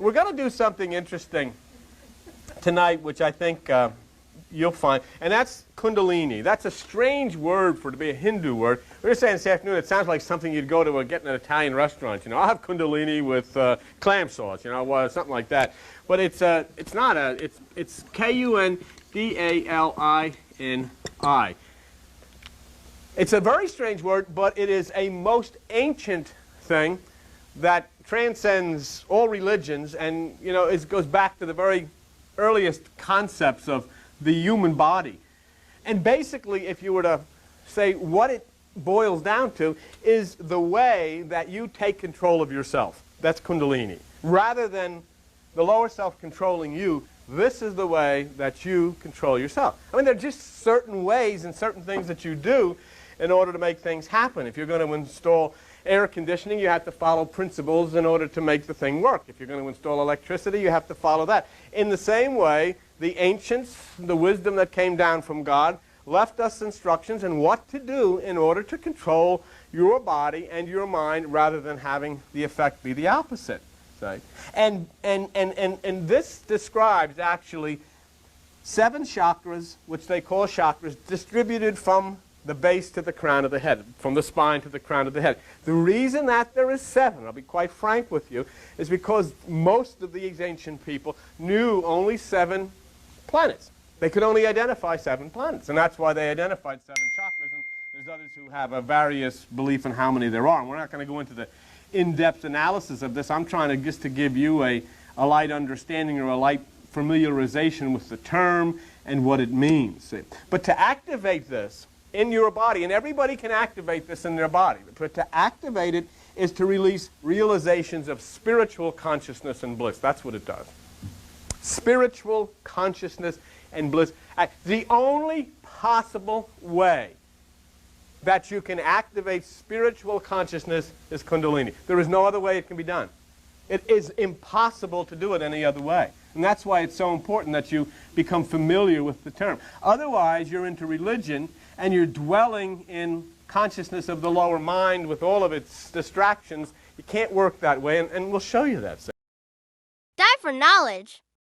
we're going to do something interesting tonight, which I think you'll find, and that's Kundalini. That's a strange word for it to be a Hindu word. We were saying this afternoon, it sounds like something you'd go to get in an Italian restaurant. You know, I'll have Kundalini with clam sauce, you know, something like that. But it's not a, it's K-U-N-D-A-L-I-N-I. It's a very strange word, but it is a most ancient thing that transcends all religions, and you know, it goes back to the very earliest concepts of the human body. And basically, if you were to say what it boils down to, is the way that you take control of yourself. That's Kundalini. Rather than the lower self controlling you, this is the way that you control yourself. I mean, there are just certain ways and certain things that you do in order to make things happen. If you're going to install air conditioning, you have to follow principles in order to make the thing work. If you're going to install electricity, you have to follow that. In the same way, the ancients, the wisdom that came down from God, left us instructions on what to do in order to control your body and your mind rather than having the effect be the opposite. Say. And this describes actually 7 chakras, which they call chakras, distributed from the base to the crown of the head, from the spine to the crown of the head. The reason that there is 7, I'll be quite frank with you, is because most of these ancient people knew only 7 planets. They could only identify 7 planets, and that's why they identified 7 chakras, and there's others who have a various belief in how many there are. And we're not going to go into the in-depth analysis of this. I'm trying to just to give you a light understanding or a light familiarization with the term and what it means. See? But to activate this in your body, and everybody can activate this in their body, but to activate it is to release realizations of spiritual consciousness and bliss. That's what it does. Spiritual consciousness and bliss. The only possible way that you can activate spiritual consciousness is Kundalini. There is no other way it can be done. It is impossible to do it any other way. And that's why it's so important that you become familiar with the term. Otherwise, you're into religion and you're dwelling in consciousness of the lower mind with all of its distractions. You can't work that way, and we'll show you that. Die for knowledge.